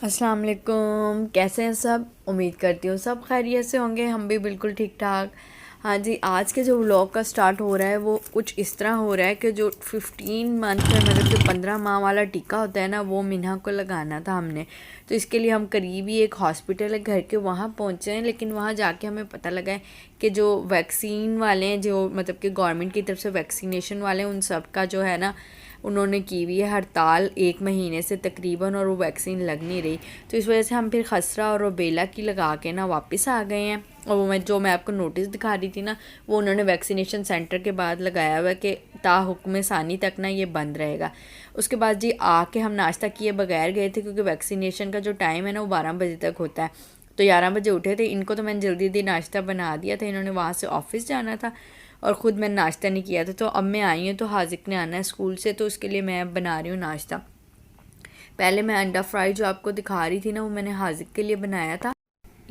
अस्सलाम वालेकुम। कैसे हैं सब? उम्मीद करती हूँ सब खैरियत से होंगे। हम भी बिल्कुल ठीक ठाक। हाँ जी, आज के जो व्लॉग का स्टार्ट हो रहा है वो कुछ इस तरह हो रहा है कि जो 15 मंथ में मतलब जो 15 माह वाला टीका होता है ना, वो मिन्हा को लगाना था हमने। तो इसके लिए हम करीबी एक हॉस्पिटल है घर के, वहाँ पहुँचे हैं। लेकिन वहाँ जाके हमें पता लगा है कि जो वैक्सीन वाले हैं, जो मतलब कि गवर्नमेंट की तरफ से वैक्सीनेशन वाले हैं, उन सब का जो है ना, उन्होंने की हुई है हड़ताल 1 महीने से तकरीबन, और वो वैक्सीन लग नहीं रही। तो इस वजह से हम फिर खसरा और रुबेला की लगा के ना वापस आ गए हैं। और वो मैं आपको नोटिस दिखा रही थी ना, वो उन्होंने वैक्सीनेशन सेंटर के बाद लगाया हुआ है कि ता हुक्म सानी तक ना ये बंद रहेगा। उसके बाद जी आके हम नाश्ता किए बगैर गए थे, क्योंकि वैक्सीनेशन का जो टाइम है ना वो 12 बजे तक होता है। तो 11 बजे उठे थे। इनको तो मैंने जल्दी जल्दी नाश्ता बना दिया था, इन्होंने वहाँ से ऑफिस जाना था और ख़ुद मैंने नाश्ता नहीं किया था। तो अब मैं आई हूँ, तो हाजिक ने आना है स्कूल से, तो उसके लिए मैं बना रही हूँ नाश्ता। पहले मैं अंडा फ्राई जो आपको दिखा रही थी ना, वो मैंने हाजिक के लिए बनाया था,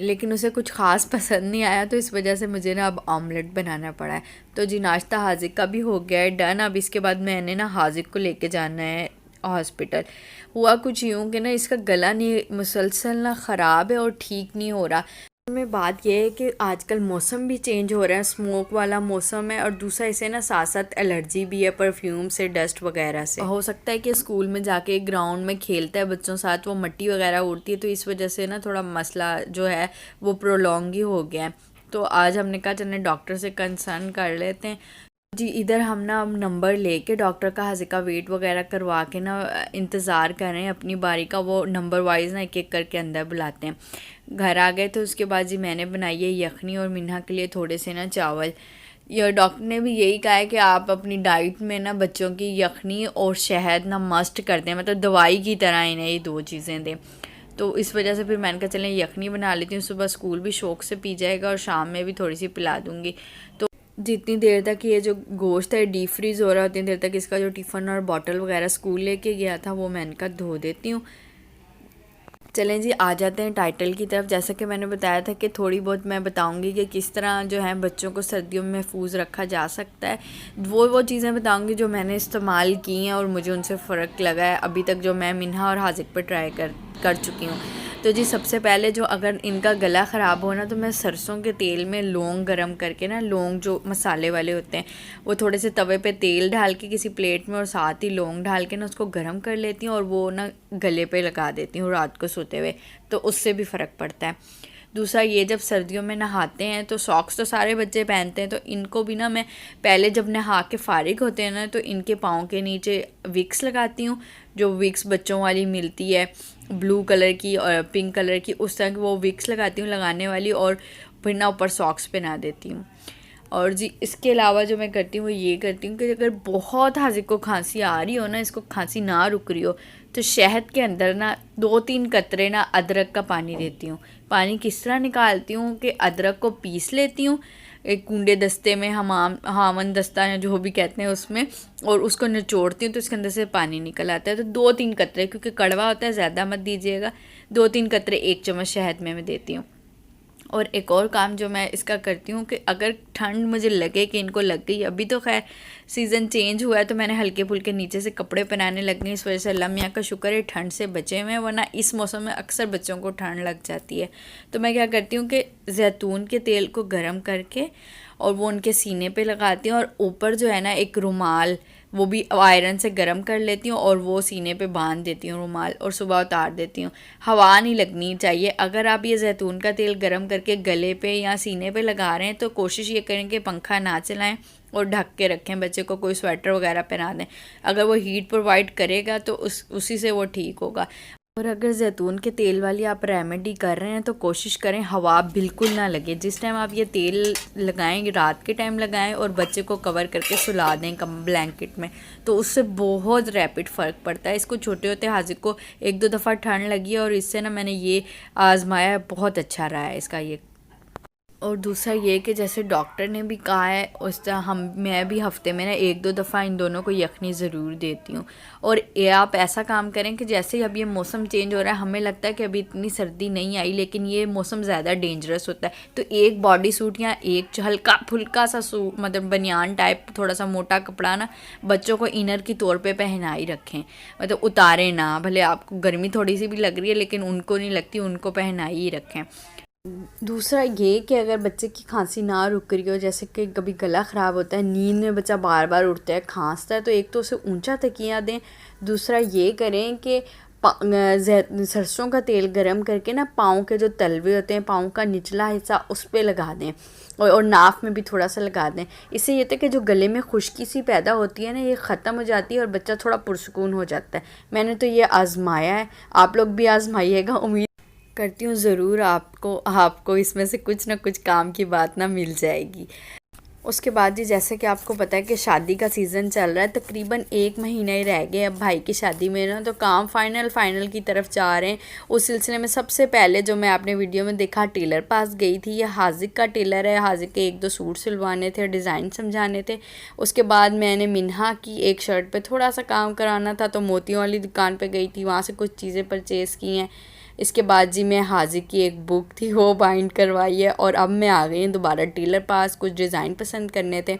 लेकिन उसे कुछ ख़ास पसंद नहीं आया, तो इस वजह से मुझे ना अब ऑमलेट बनाना पड़ा है। तो जी नाश्ता हाजिक का भी हो गया है डन। अब इसके बाद मैंने ना हाजिक को लेके जाना है हॉस्पिटल। हुआ कुछ यूँ कि ना इसका गला नहीं मुसलसल ना ख़राब है और ठीक नहीं हो रहा। में बात यह है कि आजकल मौसम भी चेंज हो रहा है, स्मोक वाला मौसम है, और दूसरा इसे ना साथ साथ एलर्जी भी है परफ्यूम से, डस्ट वगैरह से। हो सकता है कि स्कूल में जाके ग्राउंड में खेलता है बच्चों साथ, वो मिट्टी वगैरह उड़ती है, तो इस वजह से ना थोड़ा मसला जो है वो प्रोलॉन्ग ही हो गया है। तो आज हमने कहा चलने डॉक्टर से कंसर्न कर लेते हैं। जी इधर हम ना अब नंबर लेके डॉक्टर का हाजिर का वेट वगैरह करवा के ना इंतज़ार कर रहे हैं अपनी बारी का। वो नंबर वाइज ना एक एक करके अंदर बुलाते हैं। घर आ गए तो उसके बाद जी मैंने बनाई है यखनी, और मिन्हा के लिए थोड़े से ना चावल। ये डॉक्टर ने भी यही कहा है कि आप अपनी डाइट में ना बच्चों की यखनी और शहद ना मस्ट कर दें, मतलब दवाई की तरह इन्हें ये दो चीज़ें दें। तो इस वजह से फिर मैंने कहा चलें यखनी बना लेती हूँ, सुबह स्कूल भी शौक से पी जाएगा और शाम में भी थोड़ी सी पिला दूँगी। तो जितनी देर तक ये जो गोश्त है डीप फ्रीज़ हो रहा है, उतनी देर तक इसका जो टिफ़न और बॉटल वगैरह स्कूल लेके गया था वो मैं इनका धो देती हूँ। चलें जी आ जाते हैं टाइटल की तरफ। जैसा कि मैंने बताया था कि थोड़ी बहुत मैं बताऊंगी कि किस तरह जो है बच्चों को सर्दियों में महफूज रखा जा सकता है। वो चीज़ें बताऊंगी जो मैंने इस्तेमाल की हैं और मुझे उनसे फ़र्क लगा है अभी तक, जो मैं मिन्हा और हाजिक पर ट्राई कर चुकी हूँ। तो जी सबसे पहले जो अगर इनका गला ख़राब हो ना, तो मैं सरसों के तेल में लौंग गरम करके ना, लौंग जो मसाले वाले होते हैं वो थोड़े से तवे पे तेल डाल के किसी प्लेट में और साथ ही लौंग डाल के ना उसको गरम कर लेती हूँ, और वो ना गले पे लगा देती हूँ रात को सोते हुए, तो उससे भी फ़र्क पड़ता है। दूसरा ये जब सर्दियों में नहाते हैं तो सॉक्स तो सारे बच्चे पहनते हैं, तो इनको भी ना मैं पहले जब नहा के फ़ारिग होते हैं ना, तो इनके पाँव के नीचे विक्स लगाती हूँ। जो विक्स बच्चों वाली मिलती है ब्लू कलर की और पिंक कलर की, उस तरह की वो विक्स लगाती हूँ लगाने वाली, और फिर ना ऊपर सॉक्स पहना देती हूँ। और जी इसके अलावा जो मैं करती हूँ वो ये करती हूँ कि अगर बहुत हाजिक को खांसी आ रही हो ना, इसको खांसी ना रुक रही हो, तो शहद के अंदर ना 2-3 कतरे ना अदरक का पानी देती हूँ। पानी किस तरह निकालती हूँ कि अदरक को पीस लेती हूँ एक कूंडे दस्ते में, हामन दस्ता या जो भी कहते हैं उसमें, और उसको निचोड़ती हूँ तो इसके अंदर से पानी निकल आता है। तो 2-3 कतरे, क्योंकि कड़वा होता है ज़्यादा मत दीजिएगा, 2-3 कतरे 1 चम्मच शहद में मैं देती हूँ। और एक और काम जो मैं इसका करती हूँ कि अगर ठंड मुझे लगे कि इनको लग गई, अभी तो खैर सीज़न चेंज हुआ है तो मैंने हल्के फुल्के नीचे से कपड़े पहनाने लग गई, इस वजह से अल्लाह मियाँ का शुक्र है ठंड से बचे हुए हैं, वरना इस मौसम में अक्सर बच्चों को ठंड लग जाती है। तो मैं क्या करती हूँ कि जैतून के तेल को गर्म करके और वो उनके सीने पे लगाती हूँ, और ऊपर जो है ना एक रुमाल वो भी आयरन से गर्म कर लेती हूँ और वो सीने पे बांध देती हूँ रुमाल, और सुबह उतार देती हूँ। हवा नहीं लगनी चाहिए। अगर आप ये जैतून का तेल गर्म करके गले पे या सीने पे लगा रहे हैं तो कोशिश ये करें कि पंखा ना चलाएं और ढक के रखें, बच्चे को कोई स्वेटर वगैरह पहना दें। अगर वो हीट प्रोवाइड करेगा तो उसी से वो ठीक होगा। और अगर जैतून के तेल वाली आप रेमेडी कर रहे हैं तो कोशिश करें हवा बिल्कुल ना लगे। जिस टाइम आप ये तेल लगाएं रात के टाइम लगाएं और बच्चे को कवर करके सुला दें कम ब्लैंकेट में, तो उससे बहुत रैपिड फ़र्क पड़ता है। इसको छोटे होते हाजिक को 1-2 दफ़ा ठंड लगी है और इससे ना मैंने ये आजमाया, बहुत अच्छा रहा है इसका ये। और दूसरा ये कि जैसे डॉक्टर ने भी कहा है उस तरह मैं भी हफ्ते में ना 1-2 दफ़ा इन दोनों को यखनी ज़रूर देती हूँ। और ये आप ऐसा काम करें कि जैसे ही अब ये मौसम चेंज हो रहा है, हमें लगता है कि अभी इतनी सर्दी नहीं आई, लेकिन ये मौसम ज़्यादा डेंजरस होता है, तो एक बॉडी सूट या एक जो हल्का फुल्का सा सूट, मतलब बनियान टाइप थोड़ा सा मोटा कपड़ा ना बच्चों को इनर की तौर पे पहना ही रखें, मतलब उतारें ना। भले आपको गर्मी थोड़ी सी भी लग रही है लेकिन उनको नहीं लगती, उनको पहना ही रखें। दूसरा ये कि अगर बच्चे की खांसी ना रुक रही हो, जैसे कि कभी गला ख़राब होता है, नींद में बच्चा बार बार उठता है, खांसता है, तो एक तो उसे ऊंचा तकिया दें। दूसरा ये करें कि सरसों का तेल गरम करके ना पाँव के जो तलवे होते हैं, पाँव का निचला हिस्सा उस पर लगा दें, और नाक में भी थोड़ा सा लगा दें। इससे ये था कि जो गले में खुश्की सी पैदा होती है ना, ये ख़त्म हो जाती है और बच्चा थोड़ा पुरसुकून हो जाता है। मैंने तो ये आज़माया है, आप लोग भी आज़माइएगा। उम्मीद करती हूँ ज़रूर आपको इसमें से कुछ ना कुछ काम की बात ना मिल जाएगी। उसके बाद जी, जैसे कि आपको पता है कि शादी का सीज़न चल रहा है, तकरीबन 1 महीना ही रह गए अब भाई की शादी में ना, तो काम फाइनल की तरफ जा रहे हैं। उस सिलसिले में सबसे पहले जो मैं आपने वीडियो में देखा, टेलर पास गई थी। ये हाजिक का टेलर है, हाजिक के 1-2 सूट सिलवाने थे, डिज़ाइन समझाने थे। उसके बाद मैंने मिन्हा की एक शर्ट पे थोड़ा सा काम कराना था, तो मोतियों वाली दुकान पे गई थी, वहाँ से कुछ चीज़ें परचेज़ की हैं। इसके बाद जी मैं हाजिक की एक बुक थी वो बाइंड करवाई है, और अब मैं आ गई हूँ दोबारा टेलर पास, कुछ डिज़ाइन पसंद करने थे।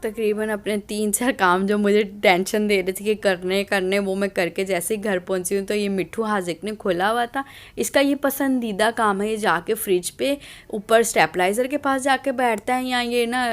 तकरीबन अपने 3-4 काम जो मुझे टेंशन दे रहे थे कि करने वो मैं करके जैसे ही घर पहुंची हूँ, तो ये मिट्ठू हाजिक ने खोला हुआ था। इसका ये पसंदीदा काम है, ये जाके फ्रिज पे ऊपर स्टेबलाइज़र के पास जाके बैठता है, या ये ना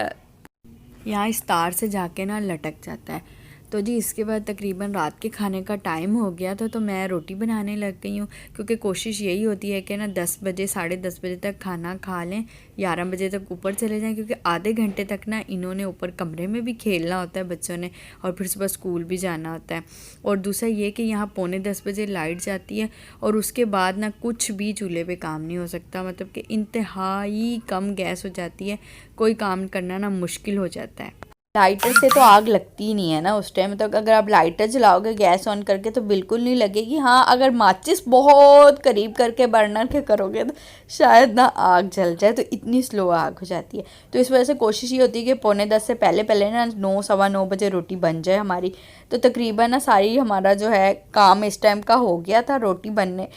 यहाँ इस तार से जाके ना लटक जाता है। तो जी इसके बाद तकरीबन रात के खाने का टाइम हो गया था, तो मैं रोटी बनाने लग गई हूँ, क्योंकि कोशिश यही होती है कि ना 10 बजे 10:30 बजे तक खाना खा लें, 11 बजे तक ऊपर चले जाएं, क्योंकि आधे घंटे तक ना इन्होंने ऊपर कमरे में भी खेलना होता है बच्चों ने, और फिर सुबह स्कूल भी जाना होता है। और दूसरा ये कि यहाँ 9:45 बजे लाइट जाती है, और उसके बाद ना कुछ भी चूल्हे पे काम नहीं हो सकता, मतलब कि इंतहाई कम गैस हो जाती है, कोई काम करना ना मुश्किल हो जाता है। लाइटर से तो आग लगती ही नहीं है ना उस टाइम, तो अगर आप लाइटर जलाओगे गैस ऑन करके तो बिल्कुल नहीं लगेगी। हाँ, अगर माचिस बहुत करीब करके बर्नर के करोगे तो शायद ना आग जल जाए, तो इतनी स्लो आग हो जाती है। तो इस वजह से कोशिश ये होती है कि 9:45 से पहले ना 9 सवा 9 बजे रोटी बन जाए हमारी। तो तकरीबन ना सारी हमारा जो है काम इस टाइम का हो गया था, रोटी बन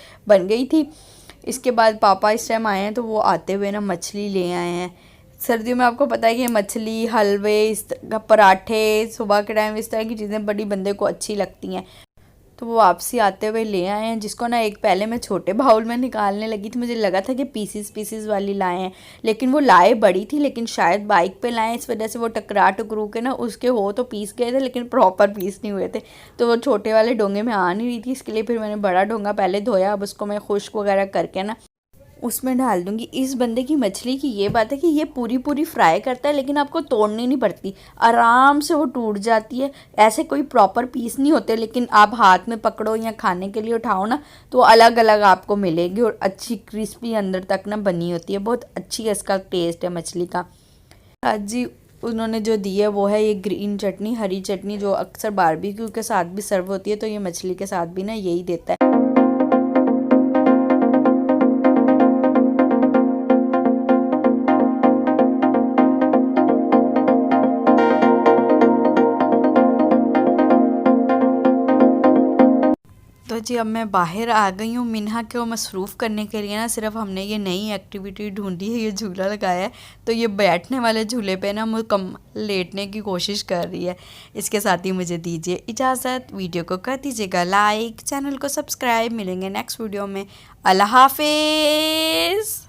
गई थी। इसके बाद पापा इस टाइम आए हैं, तो वो आते हुए ना मछली ले आए हैं। सर्दियों में आपको पता है कि मछली, हलवे, पराठे सुबह के टाइम, इस तरह की चीज़ें बड़ी बंदे को अच्छी लगती हैं। तो वो वापसी आते हुए ले आए हैं, जिसको ना एक पहले मैं छोटे बाउल में निकालने लगी थी, मुझे लगा था कि पीसीस वाली लाए हैं, लेकिन वो लाए बड़ी थी, लेकिन शायद बाइक पे लाए, इस वजह से वो टकरू के ना उसके हो तो पीस गए थे, लेकिन प्रॉपर पीस नहीं हुए थे। तो वो छोटे वाले डोंगे में आ नहीं रही थी, इसके लिए फिर मैंने बड़ा डोंगा पहले धोया। अब उसको मैं खुश्क वगैरह करके ना उसमें डाल दूंगी। इस बंदे की मछली की ये बात है कि ये पूरी फ्राई करता है, लेकिन आपको तोड़नी नहीं पड़ती, आराम से वो टूट जाती है। ऐसे कोई प्रॉपर पीस नहीं होते, लेकिन आप हाथ में पकड़ो या खाने के लिए उठाओ ना, तो अलग अलग आपको मिलेगी, और अच्छी क्रिस्पी अंदर तक ना बनी होती है। बहुत अच्छी है इसका टेस्ट है मछली का। आज जी उन्होंने जो दी है वो है ये ग्रीन चटनी, हरी चटनी, जो अक्सर बारबेक्यू के साथ भी सर्व होती है, तो ये मछली के साथ भी ना यही देता है। तो जी अब मैं बाहर आ गई हूँ, मिन्हा को मसरूफ़ करने के लिए ना सिर्फ हमने ये नई एक्टिविटी ढूंढी है, ये झूला लगाया है, तो ये बैठने वाले झूले पे ना मुकम्मल लेटने की कोशिश कर रही है। इसके साथ ही मुझे दीजिए इजाज़त, वीडियो को कर दीजिएगा लाइक, चैनल को सब्सक्राइब। मिलेंगे नेक्स्ट वीडियो में। अल्लाह हाफिज़।